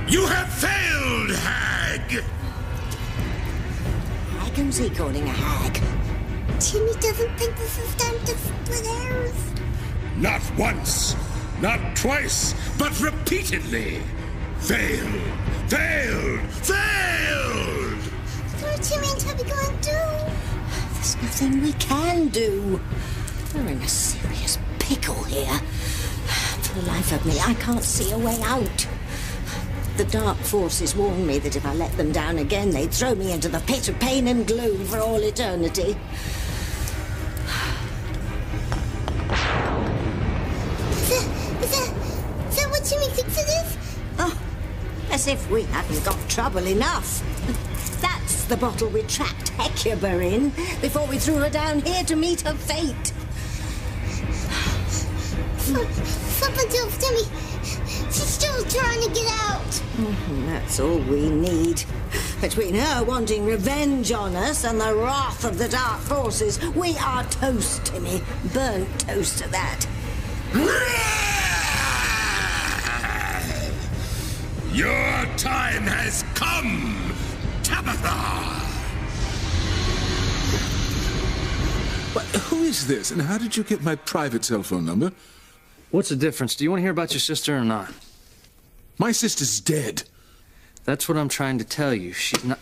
You have failed, hag! Who's he calling a hag? Timmy doesn't think this is time to split hairs. Not once, not twice, but repeatedly. Failed, failed, failed! What are Timmy and Tubby going to do? There's nothing we can do. We're in a serious pickle here. For the life of me, I can't see a way out. The dark forces warned me that if I let them down again, they'd throw me into the pit of pain and gloom for all eternity. Is that what Timmy thinks it is? Oh, as if we hadn't got trouble enough. That's the bottle we trapped Hecuba in before we threw her down here to meet her fate. Something tells Timmy she's still trying to get out. That's all we need. Between her wanting revenge on us and the wrath of the dark forces, we are toast, Timmy. Burnt toast to that. Your time has come, Tabitha! But who is this, and how did you get my private cell phone number? What's the difference? Do you want to hear about your sister or not? My sister's dead. That's what I'm trying to tell you. She's not...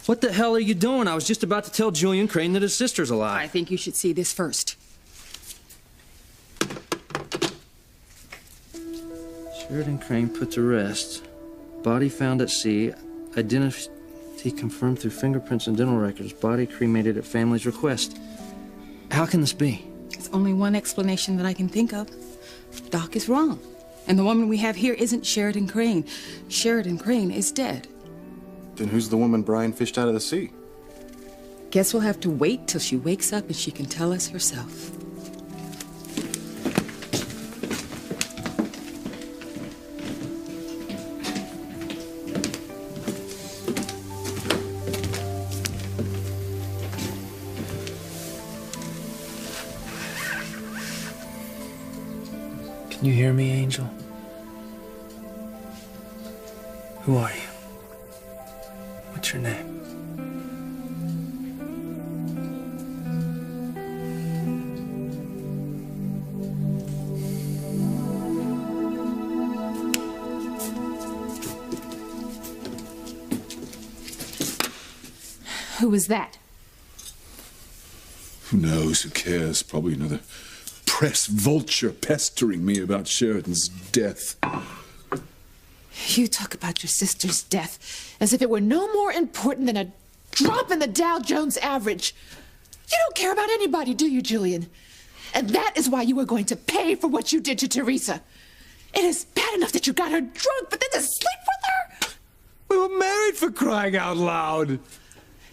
What the hell are you doing? I was just about to tell Julian Crane that his sister's alive. I think you should see this first. Sheridan Crane put to rest. Body found at sea. Identity confirmed through fingerprints and dental records. Body cremated at family's request. How can this be? There's only one explanation that I can think of. Doc is wrong. And the woman we have here isn't Sheridan Crane. Sheridan Crane is dead. Then who's the woman Brian fished out of the sea? Guess we'll have to wait till she wakes up and she can tell us herself. Can you hear me, Angel? Who are you? What's your name? Who was that? Who knows? Who cares? Probably another press vulture pestering me about Sheridan's death. You talk about your sister's death as if it were no more important than a drop in the Dow Jones average. You don't care about anybody, do you, Julian? And that is why you are going to pay for what you did to Teresa. It is bad enough that you got her drunk, but then to sleep with her? We were married, for crying out loud.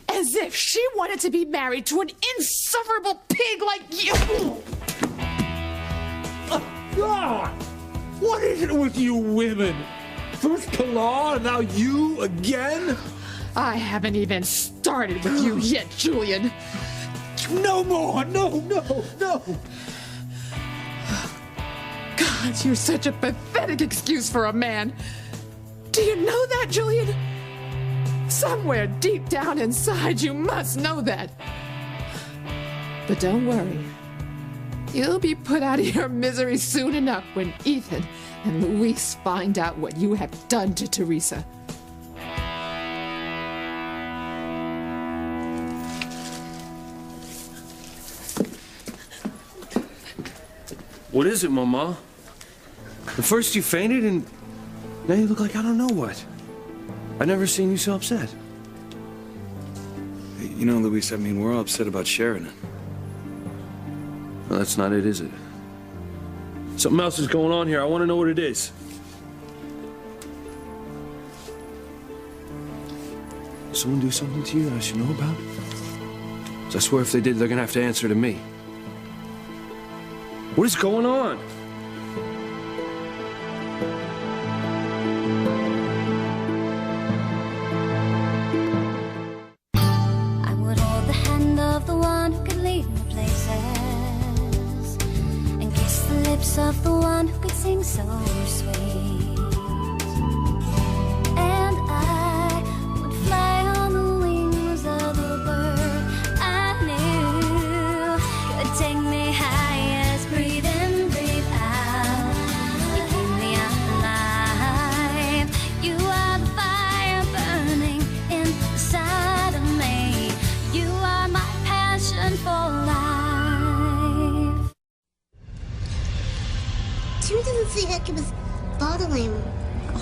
As if she wanted to be married to an insufferable pig like you. God! What is it with you women? First Pilar, and now you again? I haven't even started with you yet, Julian. No more! No! God, you're such a pathetic excuse for a man. Do you know that, Julian? Somewhere deep down inside, you must know that. But don't worry. You'll be put out of your misery soon enough when Ethan and Luis find out what you have done to Teresa. What is it, Mama? At first you fainted, and now you look like I don't know what. I've never seen you so upset. You know, Luis, I mean, we're all upset about Sheridan. Well, that's not it, is it? Something else is going on here. I want to know what it is. Did someone do something to you that I should know about? 'Cause I swear if they did, they're gonna have to answer to me. What is going on? I would hold the hand of the one who could lead me places and kiss the lips of the one who could sing so sweet.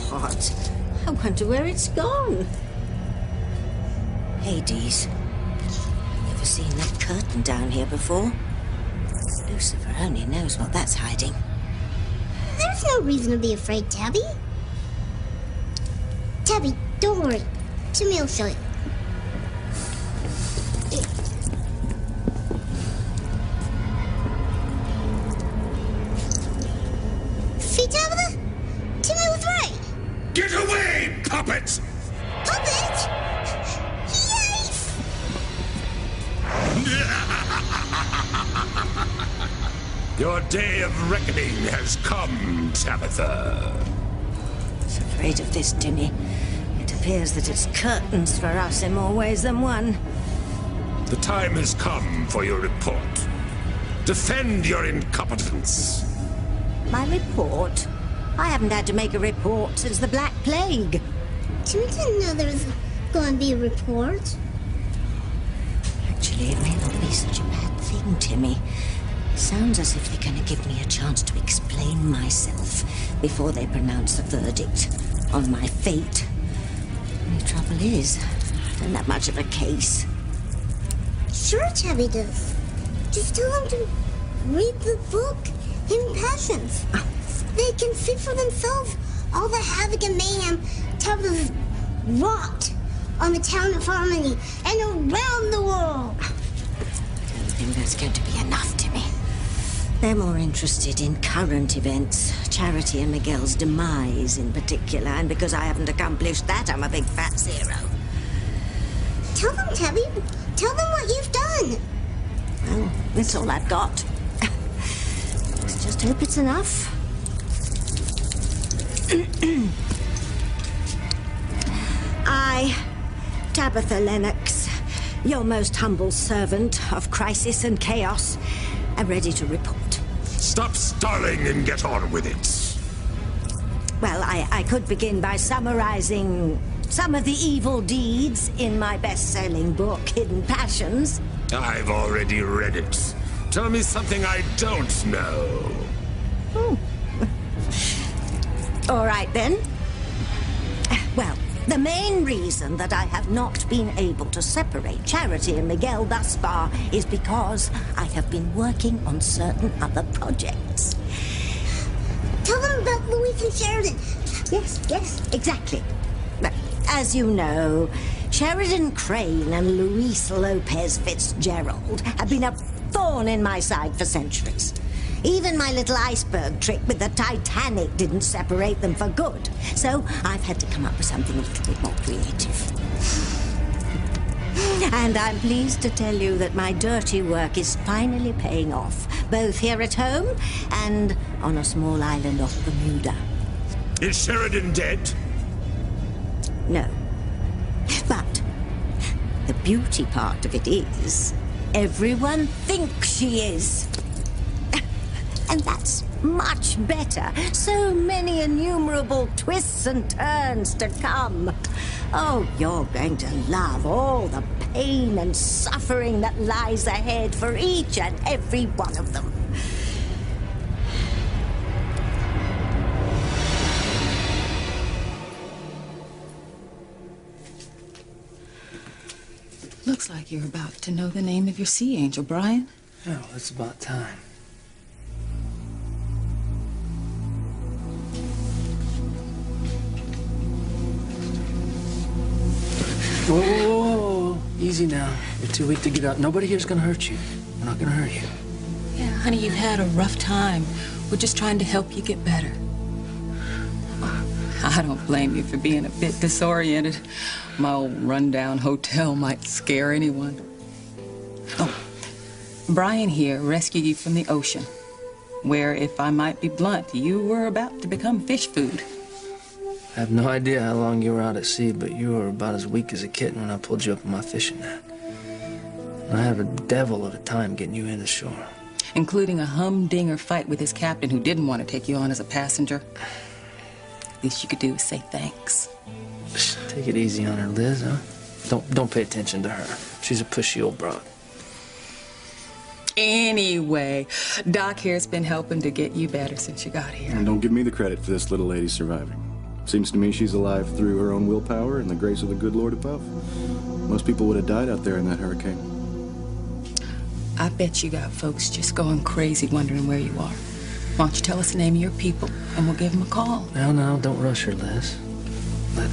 God, I wonder where it's gone. Hades. Never seen that curtain down here before. Lucifer only knows what that's hiding. There's no reason to be afraid, Tabby. Tabby, don't worry. Timmy will show you. See, Tabitha? Timmy was right. Get away, puppet! Puppet? Yes! Your day of reckoning has come, Tabitha. I was afraid of this, Timmy. It appears that it's curtains for us in more ways than one. The time has come for your report. Defend your incompetence. My report? I haven't had to make a report since the Black Plague. Timmy didn't know there was going to be a report. Actually, it may not be such a bad thing, Timmy. It sounds as if they're going to give me a chance to explain myself before they pronounce the verdict on my fate. The trouble is, I don't have much of a case. Sure, Tabby does. Just tell them to read the book in Passions. They can see for themselves all the havoc and mayhem Tabitha's wrought on the town of Harmony and around the world. I don't think that's going to be enough, Timmy. They're more interested in current events, Charity and Miguel's demise in particular, and because I haven't accomplished that, I'm a big fat zero. Tell them, Tabby. Tell them what you've done. Well, that's all I've got. Let's just hope it's enough. I, Tabitha Lennox, your most humble servant of crisis and chaos, am ready to report. Stop stalling and get on with it. Well, I could begin by summarizing some of the evil deeds in my best-selling book, Hidden Passions. I've already read it. Tell me something I don't know. All right, then. Well, the main reason that I have not been able to separate Charity and Miguel thus far is because I have been working on certain other projects. Tell them about Louise and Sheridan. Yes, exactly. Well, as you know, Sheridan Crane and Luis Lopez Fitzgerald have been a thorn in my side for centuries. Even my little iceberg trick with the Titanic didn't separate them for good. So I've had to come up with something a little bit more creative. And I'm pleased to tell you that my dirty work is finally paying off, both here at home and on a small island off Bermuda. Is Sheridan dead? No. But the beauty part of it is, everyone thinks she is. And that's much better. So many innumerable twists and turns to come. Oh, you're going to love all the pain and suffering that lies ahead for each and every one of them. Looks like you're about to know the name of your sea angel, Brian. Oh, it's about time. Whoa. Easy now. You're too weak to get up. Nobody here's gonna hurt you. We're not gonna hurt you. Yeah, honey, you've had a rough time. We're just trying to help you get better. I don't blame you for being a bit disoriented. My old rundown hotel might scare anyone. Oh, Brian here rescued you from the ocean, where, if I might be blunt, you were about to become fish food. I have no idea how long you were out at sea, but you were about as weak as a kitten when I pulled you up in my fishing net. And I had a devil of a time getting you into shore. Including a humdinger fight with his captain who didn't want to take you on as a passenger. Least you could do is say thanks. Take it easy on her, Liz, huh? Don't pay attention to her. She's a pushy old broad. Anyway, Doc here's been helping to get you better since you got here. And don't give me the credit for this little lady surviving. Seems to me she's alive through her own willpower and the grace of the good Lord above. Most people would have died out there in that hurricane. I bet you got folks just going crazy wondering where you are. Why don't you tell us the name of your people, and we'll give them a call. No, don't rush her, Liz. But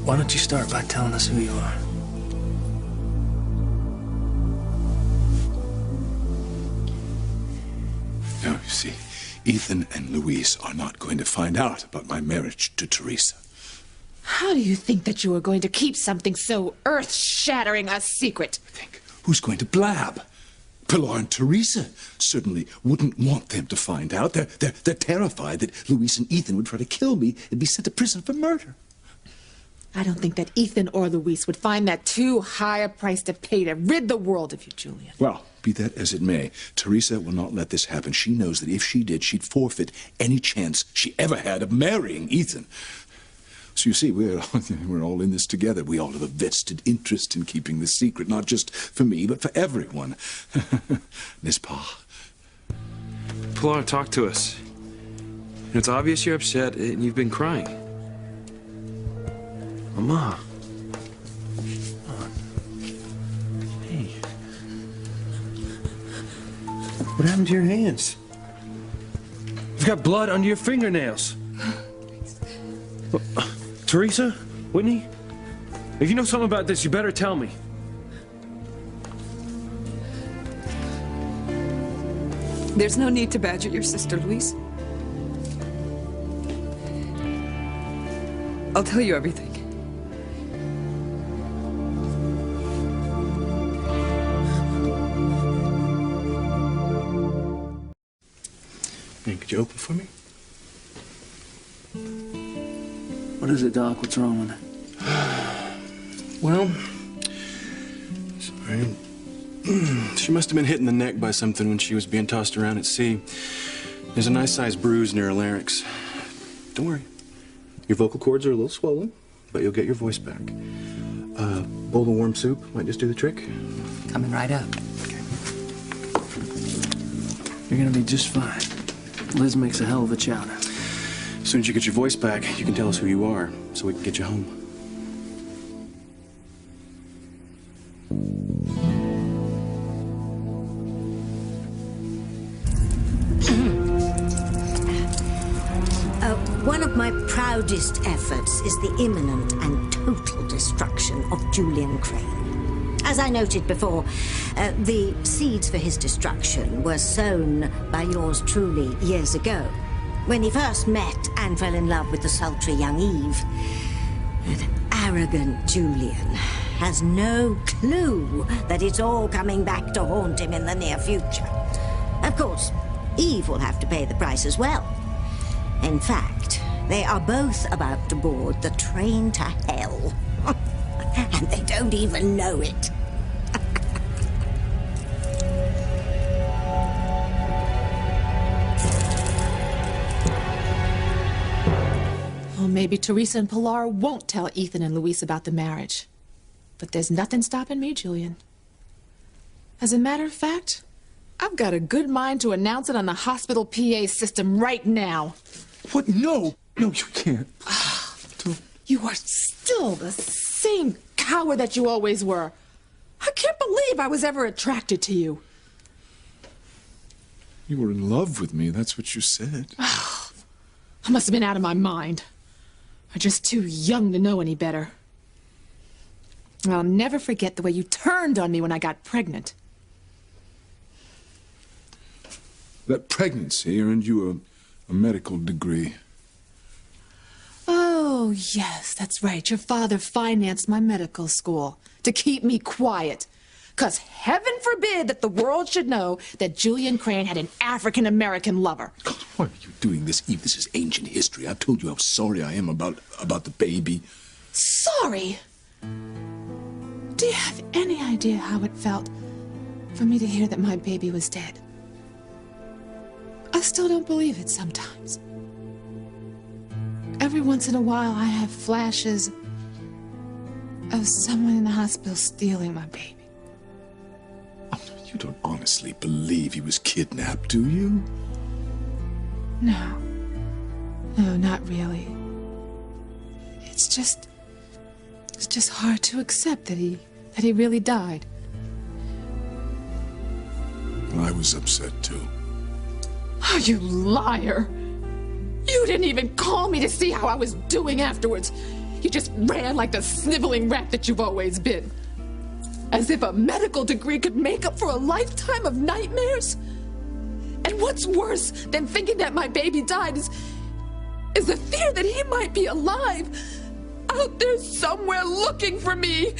why don't you start by telling us who you are? Now, you see, Ethan and Louise are not going to find out about my marriage to Teresa. How do you think that you are going to keep something so earth-shattering a secret? Who's going to blab? Pilar and Teresa certainly wouldn't want them to find out. They're terrified that Louise and Ethan would try to kill me and be sent to prison for murder. I don't think that Ethan or Louise would find that too high a price to pay to rid the world of you, Julian. Well, be that as it may, Teresa will not let this happen. She knows that if she did, she'd forfeit any chance she ever had of marrying Ethan. So you see, we're all in this together. We all have a vested interest in keeping this secret, not just for me, but for everyone. N'est-ce pas? Pilar, talk to us. It's obvious you're upset and you've been crying. Mama. Hey. What happened to your hands? You've got blood under your fingernails. Teresa? Whitney? If you know something about this, you better tell me. There's no need to badger your sister, Louise. I'll tell you everything. Man, could you open for me? What is it, Doc? What's wrong with it? Well, sorry. She must have been hit in the neck by something when she was being tossed around at sea. There's a nice-sized bruise near her larynx. Don't worry. Your vocal cords are a little swollen, but you'll get your voice back. Bowl of warm soup might just do the trick. Coming right up. Okay. You're gonna be just fine. Liz makes a hell of a chowder. As soon as you get your voice back, you can tell us who you are, so we can get you home. One of my proudest efforts is the imminent and total destruction of Julian Crane. As I noted before, the seeds for his destruction were sown by yours truly years ago, when he first met and fell in love with the sultry young Eve. That arrogant Julian has no clue that it's all coming back to haunt him in the near future. Of course, Eve will have to pay the price as well. In fact, they are both about to board the train to hell. And they don't even know it. Well, maybe Teresa and Pilar won't tell Ethan and Louise about the marriage. But there's nothing stopping me, Julian. As a matter of fact, I've got a good mind to announce it on the hospital PA system right now. What? No! No, you can't. You are still the same coward that you always were. I can't believe I was ever attracted to you. You were in love with me, that's what you said. I must have been out of my mind. I'm just too young to know any better. I'll never forget the way you turned on me when I got pregnant. That pregnancy earned you a medical degree. Oh, yes, that's right. Your father financed my medical school to keep me quiet. 'Cause heaven forbid that the world should know that Julian Crane had an African-American lover. God, why are you doing this, Eve? This is ancient history. I've told you how sorry I am about the baby. Sorry? Do you have any idea how it felt for me to hear that my baby was dead? I still don't believe it sometimes. Every once in a while, I have flashes of someone in the hospital stealing my baby. You don't honestly believe he was kidnapped, do you? No. No, not really. just hard to accept that he really died. I was upset too. Oh, you liar! You didn't even call me to see how I was doing afterwards. You just ran like the sniveling rat that you've always been. As if a medical degree could make up for a lifetime of nightmares. And what's worse than thinking that my baby died is the fear that he might be alive, out there somewhere looking for me,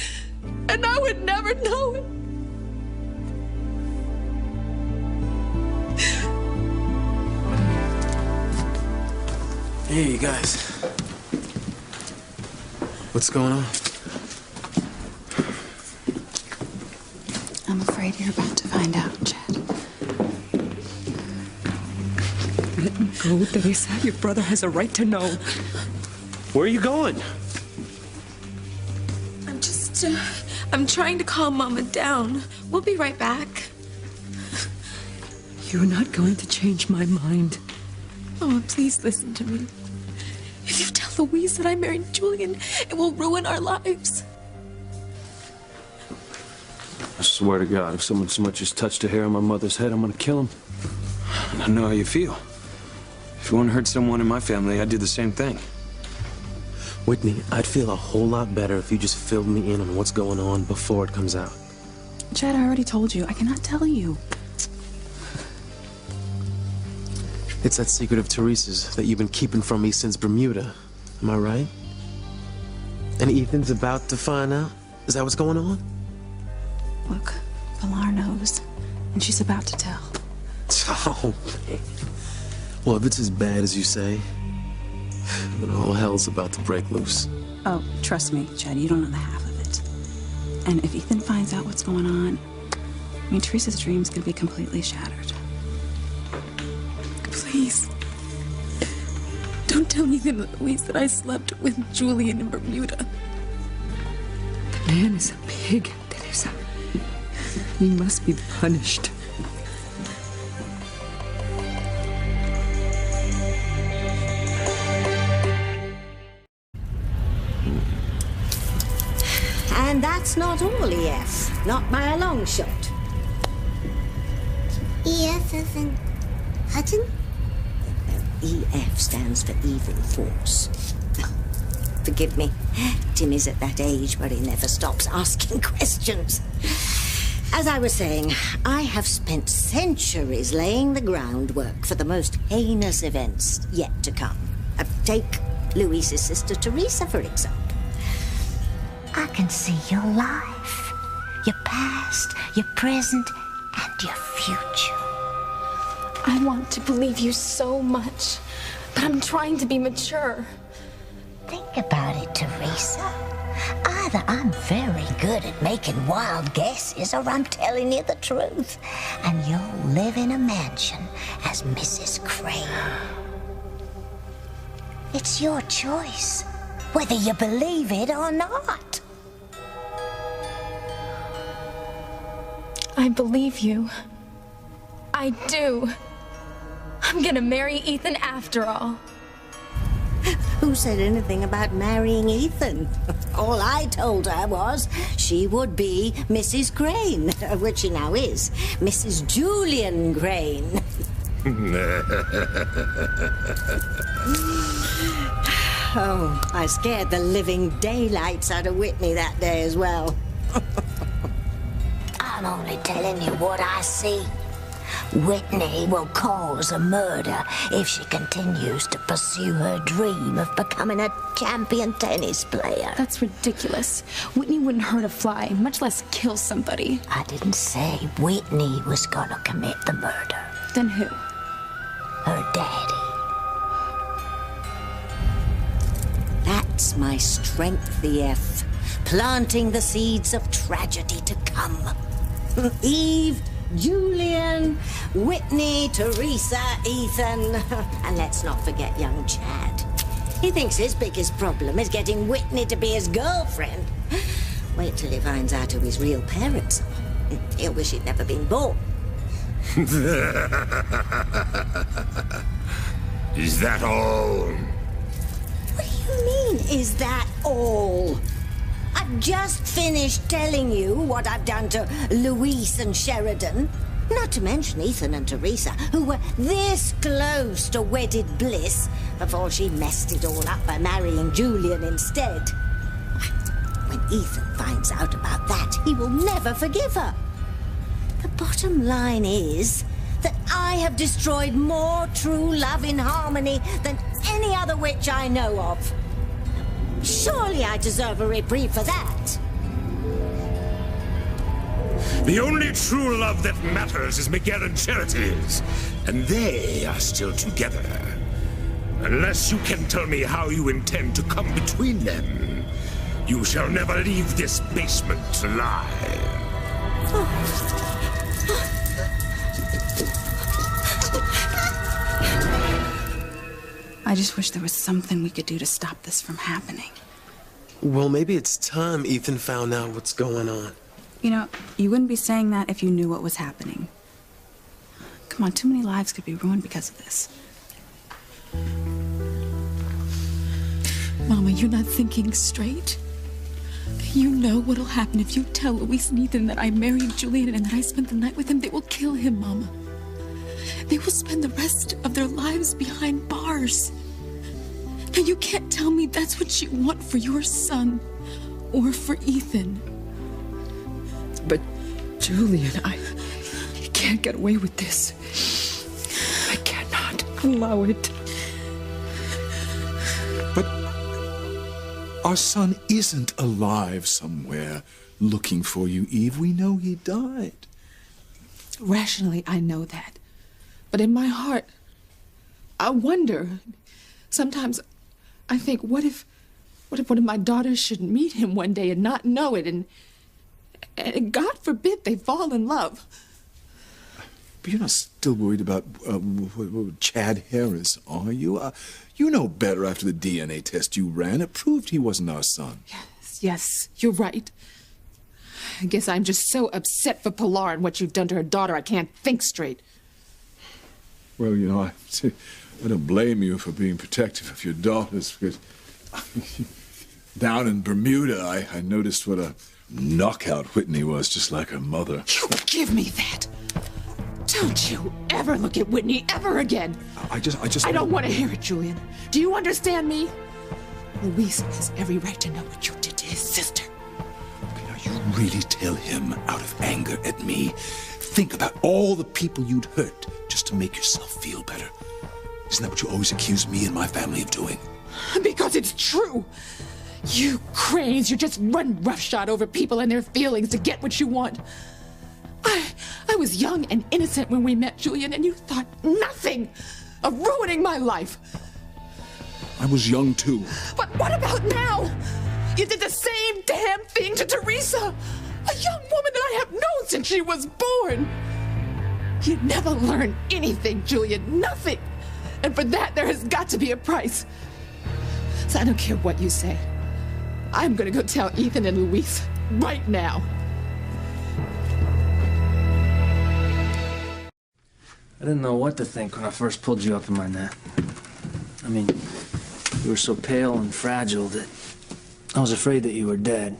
and I would never know it. Hey, you guys. What's going on? I'm afraid you're about to find out, Chad. Let me go, Teresa. Your brother has a right to know. Where are you going? I'm trying to calm Mama down. We'll be right back. You're not going to change my mind. Mama, please listen to me. If you tell Louise that I married Julian, it will ruin our lives. I swear to God, if someone so much as touched a hair on my mother's head, I'm gonna kill him. I know how you feel. If you want to hurt someone in my family, I'd do the same thing. Whitney, I'd feel a whole lot better if you just filled me in on what's going on before it comes out. Chad, I already told you. I cannot tell you. It's that secret of Teresa's that you've been keeping from me since Bermuda. Am I right? And Ethan's about to find out? Is that what's going on? Look, Pilar knows, and she's about to tell. Oh, man. Well, if it's as bad as you say, then all hell's about to break loose. Oh, trust me, Chad, you don't know the half of it. And if Ethan finds out what's going on, I mean, Teresa's dream's gonna be completely shattered. Please. Don't tell Ethan and Louise that I slept with Julian in Bermuda. The man is a pig, Teresa. He must be punished. And that's not all, EF. Not by a long shot. EF as in Hutton? EF stands for Evil Force. Forgive me. Tim is at that age where he never stops asking questions. As I was saying, I have spent centuries laying the groundwork for the most heinous events yet to come. Take Louise's sister Teresa, for example. I can see your life, your past, your present, and your future. I want to believe you so much, but I'm trying to be mature. Think about it, Teresa. Either I'm very good at making wild guesses or I'm telling you the truth, and you'll live in a mansion as Mrs. Crane. It's your choice, whether you believe it or not. I believe you. I do. I'm gonna marry Ethan after all. Who said anything about marrying Ethan? All I told her was she would be Mrs. Crane, which she now is, Mrs. Julian Crane. Oh, I scared the living daylights out of Whitney that day as well. I'm only telling you what I see. Whitney will cause a murder if she continues to pursue her dream of becoming a champion tennis player. That's ridiculous. Whitney wouldn't hurt a fly, much less kill somebody. I didn't say Whitney was gonna commit the murder. Then who? Her daddy. That's my strength, EF. Planting the seeds of tragedy to come. Eve, Julian, Whitney, Teresa, Ethan, and let's not forget young Chad. He thinks his biggest problem is getting Whitney to be his girlfriend. Wait till he finds out who his real parents are. He'll wish he'd never been born. Is that all? What do you mean, Is that all? I've just finished telling you what I've done to Louise and Sheridan. Not to mention Ethan and Teresa, who were this close to wedded bliss before she messed it all up by marrying Julian instead. When Ethan finds out about that, he will never forgive her. The bottom line is that I have destroyed more true love in harmony than any other witch I know of. Surely I deserve a reprieve for that. The only true love that matters is Miguel and Charity's, and they are still together. Unless you can tell me how you intend to come between them, you shall never leave this basement alive. I just wish there was something we could do to stop this from happening. Well, maybe it's time Ethan found out what's going on. You know, you wouldn't be saying that if you knew what was happening. Come on, too many lives could be ruined because of this. Mama, you're not thinking straight. You know what'll happen if you tell Louise and Ethan that I married Julian and that I spent the night with him. They will kill him, Mama. They will spend the rest of their lives behind bars. Now, you can't tell me that's what you want for your son or for Ethan. But, Julian, I can't get away with this. I cannot allow it. But our son isn't alive somewhere looking for you, Eve. We know he died. Rationally, I know that. But in my heart, I wonder. Sometimes I think, what if one of my daughters should meet him one day and not know it, and God forbid they fall in love. But you're not still worried about Chad Harris, are you? You know better after the DNA test you ran. It proved he wasn't our son. Yes, you're right. I guess I'm just so upset for Pilar and what you've done to her daughter, I can't think straight. Well, you know, I don't blame you for being protective of your daughters, because down in Bermuda, I noticed what a knockout Whitney was, just like her mother. You give me that! Don't you ever look at Whitney ever again! I don't want to hear it, Julian. Do you understand me? Louise has every right to know what you did to his sister. Okay, now you really tell him out of anger at me. Think about all the people you'd hurt just to make yourself feel better. Isn't that what you always accuse me and my family of doing? Because it's true. You cranes, you just run roughshod over people and their feelings to get what you want. I was young and innocent when we met, Julian, and you thought nothing of ruining my life. I was young, too. But what about now? You did the same damn thing to Teresa, a young woman that I have known since she was born. You never learned anything, Julian, nothing. And for that, there has got to be a price. So I don't care what you say. I'm gonna go tell Ethan and Louise right now. I didn't know what to think when I first pulled you up in my net. I mean, you were so pale and fragile that I was afraid that you were dead,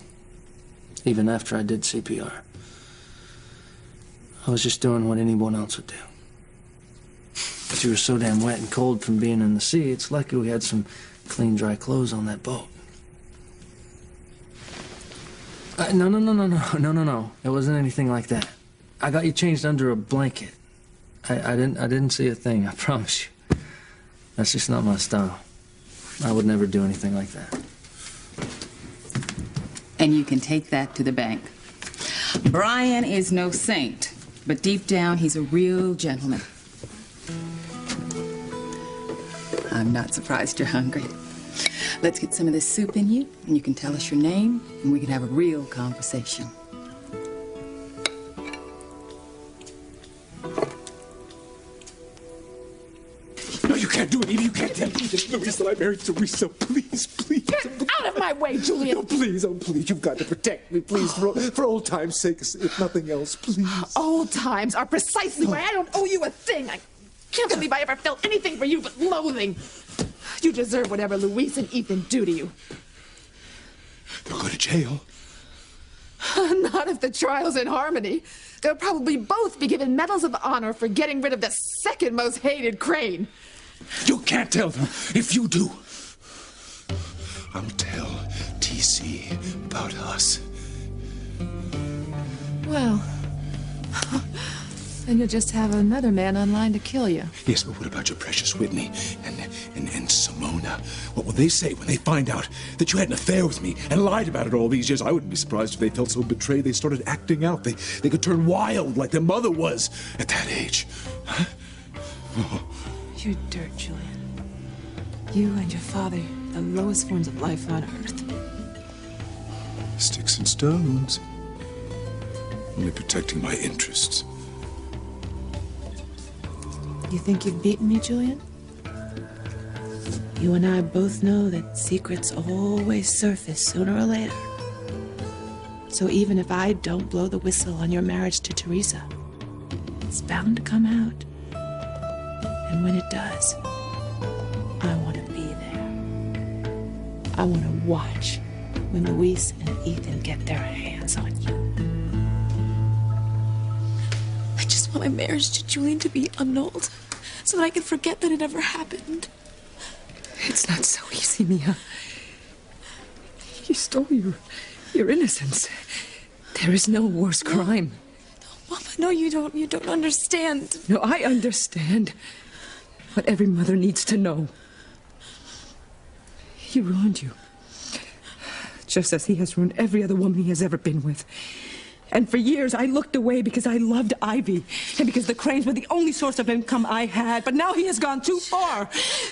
even after I did CPR. I was just doing what anyone else would do. But you were so damn wet and cold from being in the sea, it's lucky we had some clean, dry clothes on that boat. No. It wasn't anything like that. I got you changed under a blanket. I didn't see a thing, I promise you. That's just not my style. I would never do anything like that. And you can take that to the bank. Brian is no saint, but deep down, he's a real gentleman. I'm not surprised you're hungry. Let's get some of this soup in you, and you can tell us your name, and we can have a real conversation. No, you can't do it, Edie. You can't tell Louise that I married Teresa. Please, please. Get out of my way, Julian. No, please, oh, please. You've got to protect me, please, for old time's sake, if nothing else, please. Old times are precisely why I don't owe you a thing. I can't believe I ever felt anything for you but loathing. You deserve whatever Louise and Ethan do to you. They'll go to jail. Not if the trial's in Harmony. They'll probably both be given medals of honor for getting rid of the second most hated Crane. You can't tell them. If you do, I'll tell TC about us. Well, then you'll just have another man online to kill you. Yes, but what about your precious Whitney and Simona? What will they say when they find out that you had an affair with me and lied about it all these years? I wouldn't be surprised if they felt so betrayed they started acting out. They could turn wild like their mother was at that age. Huh? Oh. You're dirt, Julian. You and your father, the lowest forms of life on Earth. Sticks and stones. Only protecting my interests. You think you've beaten me, Julian? You and I both know that secrets always surface sooner or later. So even if I don't blow the whistle on your marriage to Teresa, it's bound to come out. And when it does, I want to be there. I want to watch when Luis and Ethan get their hands on you. I just want my marriage to Julian to be annulled so that I can forget that it ever happened. It's not so easy, Mia. You stole your innocence. There is no worse crime. No, Mama, no, you don't understand. No, I understand what every mother needs to know. He ruined you. Just as he has ruined every other woman he has ever been with. And for years, I looked away because I loved Ivy. And because the Cranes were the only source of income I had. But now he has gone too far.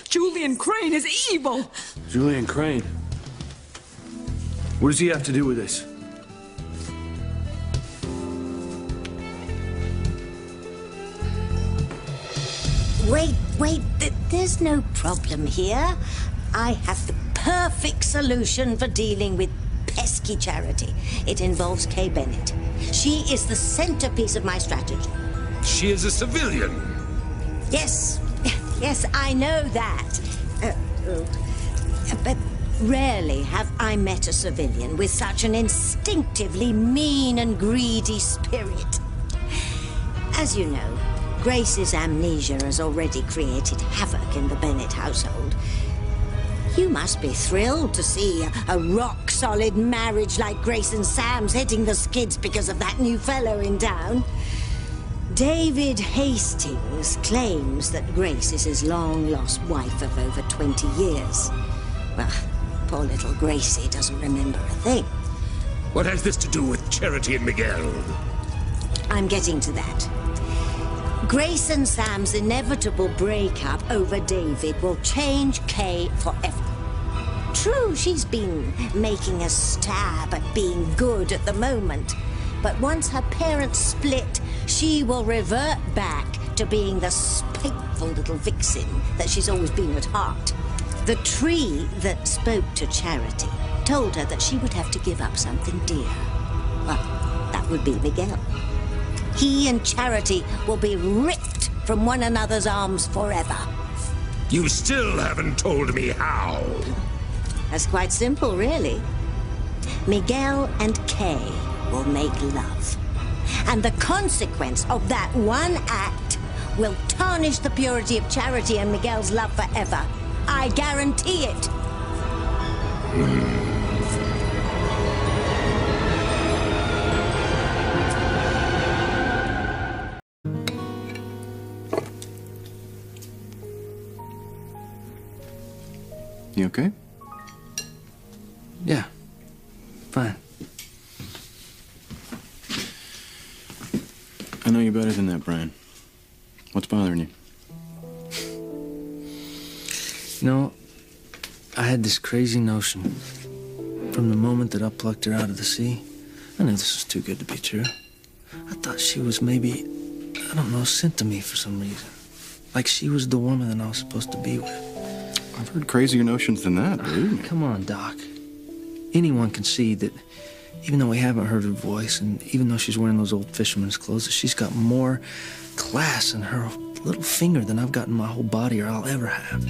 Julian Crane is evil. Julian Crane? What does he have to do with this? Wait, there's no problem here. I have the perfect solution for dealing with pesky Charity. It involves Kay Bennett. She is the centerpiece of my strategy. She is a civilian. Yes, I know that. But rarely have I met a civilian with such an instinctively mean and greedy spirit. As you know, Grace's amnesia has already created havoc in the Bennett household. You must be thrilled to see a rock-solid marriage like Grace and Sam's hitting the skids because of that new fellow in town. David Hastings claims that Grace is his long-lost wife of over 20 years. Well, poor little Gracie doesn't remember a thing. What has this to do with Charity and Miguel? I'm getting to that. Grace and Sam's inevitable breakup over David will change Kay forever. True, she's been making a stab at being good at the moment, but once her parents split, she will revert back to being the spiteful little vixen that she's always been at heart. The tree that spoke to Charity told her that she would have to give up something dear. Well, that would be Miguel. He and Charity will be ripped from one another's arms forever. You still haven't told me how. That's quite simple, really. Miguel and Kay will make love. And the consequence of that one act will tarnish the purity of Charity and Miguel's love forever. I guarantee it. You okay? Yeah, fine. I know you better than that, Brian. What's bothering you? You know, I had this crazy notion. From the moment that I plucked her out of the sea, I knew this was too good to be true. I thought she was maybe, I don't know, sent to me for some reason. Like she was the woman that I was supposed to be with. I've heard crazier notions than that, dude. Come on, Doc. Anyone can see that even though we haven't heard her voice, and even though she's wearing those old fisherman's clothes, that she's got more class in her little finger than I've got in my whole body or I'll ever have.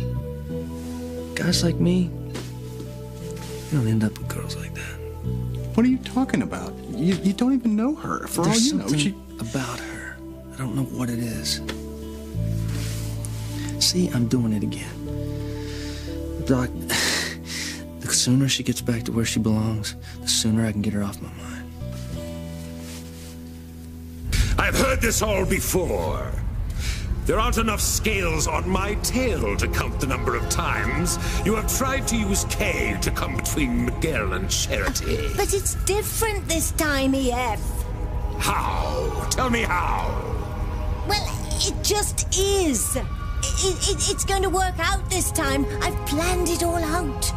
Guys like me, you don't end up with girls like that. What are you talking about? You don't even know her. For There's all you know, something about her. I don't know what it is. See, I'm doing it again. Doc, the sooner she gets back to where she belongs, the sooner I can get her off my mind. I've heard this all before. There aren't enough scales on my tail to count the number of times you have tried to use Kay to come between Miguel and Charity. But it's different this time, EF. How? Tell me how. Well, it just is. It's going to work out this time. I've planned it all out.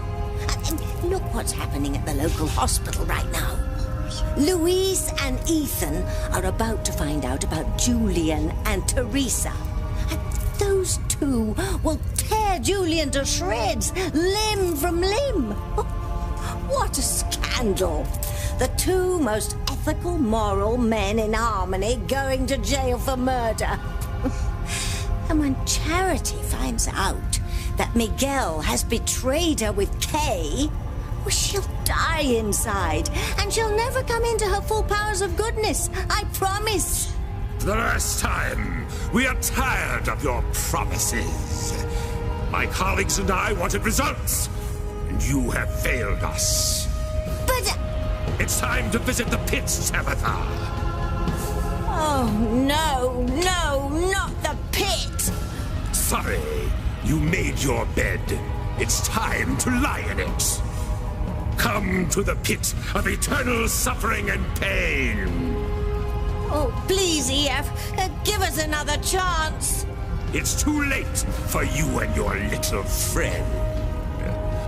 And look what's happening at the local hospital right now. Louise and Ethan are about to find out about Julian and Teresa. And those two will tear Julian to shreds, limb from limb. What a scandal. The two most ethical, moral men in Harmony going to jail for murder. And when Charity finds out that Miguel has betrayed her with Kay, well, she'll die inside, and she'll never come into her full powers of goodness. I promise. The last time, we are tired of your promises. My colleagues and I wanted results, and you have failed us. But... It's time to visit the pits, Tabitha. Oh, no, not the pit. Sorry, you made your bed. It's time to lie in it. Come to the pit of eternal suffering and pain. Oh, please, EF, give us another chance. It's too late for you and your little friend.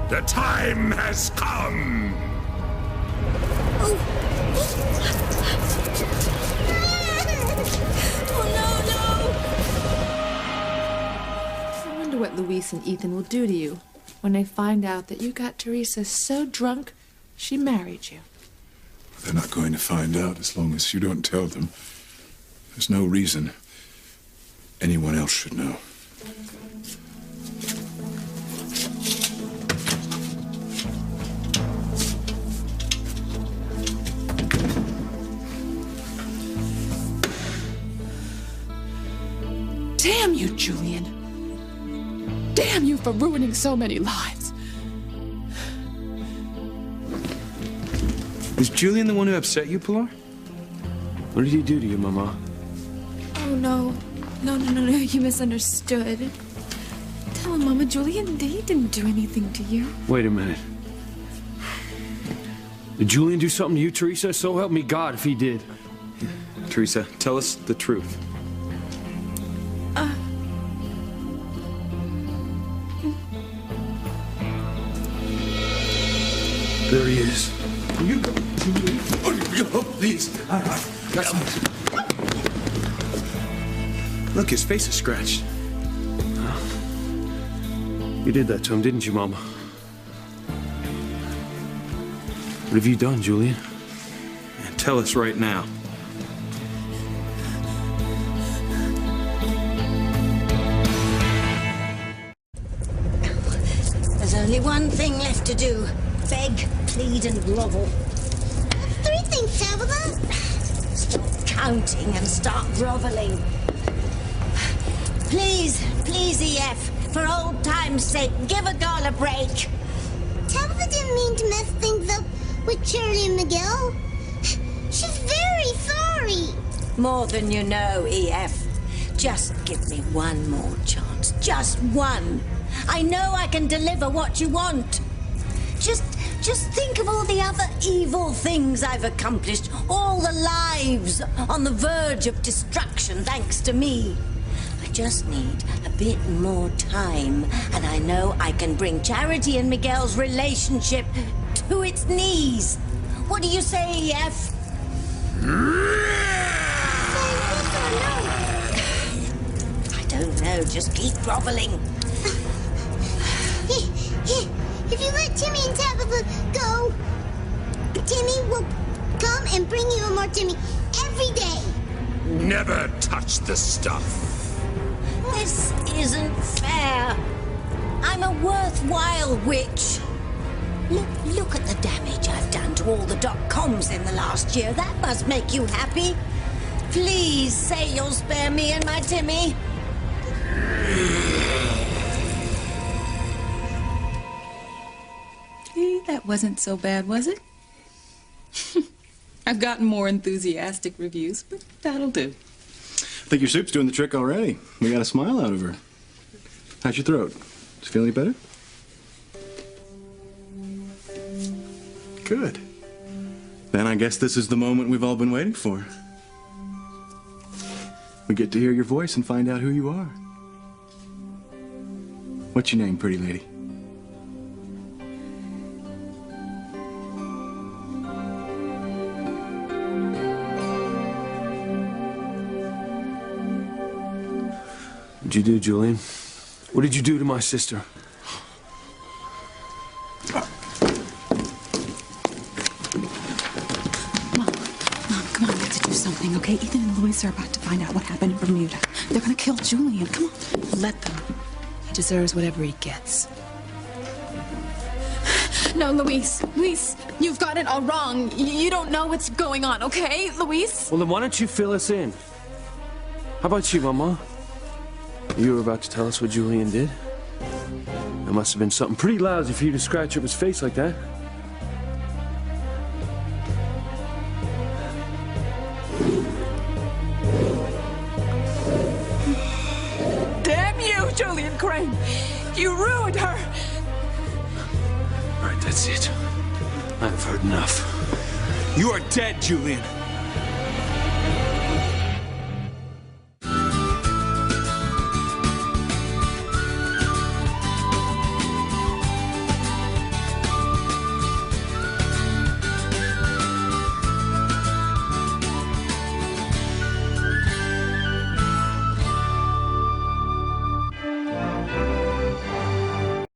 The time has come. Oh, I wonder what Louise and Ethan will do to you when they find out that you got Teresa so drunk she married you. They're not going to find out as long as you don't tell them. There's no reason anyone else should know. Damn you, Julian. Damn you for ruining so many lives. Is Julian the one who upset you, Pilar? What did he do to you, Mama? Oh, no. No, you misunderstood. Tell him, Mama, Julian, he didn't do anything to you. Wait a minute. Did Julian do something to you, Teresa? So help me God if he did. Teresa, tell us the truth. There he is. Please. Look, his face is scratched. You did that to him, didn't you, Mama? What have you done, Julian? Tell us right now. There's only one thing left to do. Beg, plead, and grovel. 3 things, Tabitha. Stop counting and start groveling. Please, EF, for old time's sake, give a girl a break. Tabitha didn't mean to mess things up with Charity and Miguel. She's very sorry. More than you know, EF. Just give me one more chance. Just one. I know I can deliver what you want. Just think of all the other evil things I've accomplished, all the lives on the verge of destruction thanks to me. I just need a bit more time, and I know I can bring Charity and Miguel's relationship to its knees. What do you say, EF? I don't know, just keep groveling. If you let Timmy and Tabitha go, Timmy will come and bring you more Timmy every day. Never touch the stuff. This isn't fair. I'm a worthwhile witch. Look at the damage I've done to all the .coms in the last year. That must make you happy. Please say you'll spare me and my Timmy. That wasn't so bad, was it? I've gotten more enthusiastic reviews, but that'll do. I think your soup's doing the trick already. We got a smile out of her. How's your throat? Does it feel any better? Good. Then I guess this is the moment we've all been waiting for. We get to hear your voice and find out who you are. What's your name, pretty lady? What'd you do, Julian? What did you do to my sister? Mom, come on, we have to do something, okay? Ethan and Louise are about to find out what happened in Bermuda. They're gonna kill Julian. Come on, let them. He deserves whatever he gets. No, Luis, you've got it all wrong. You don't know what's going on, okay, Luis? Well, then why don't you fill us in? How about you, Mama? You were about to tell us what Julian did? That must have been something pretty lousy for you to scratch up his face like that. Damn you, Julian Crane! You ruined her! All right, that's it. I've heard enough. You are dead, Julian.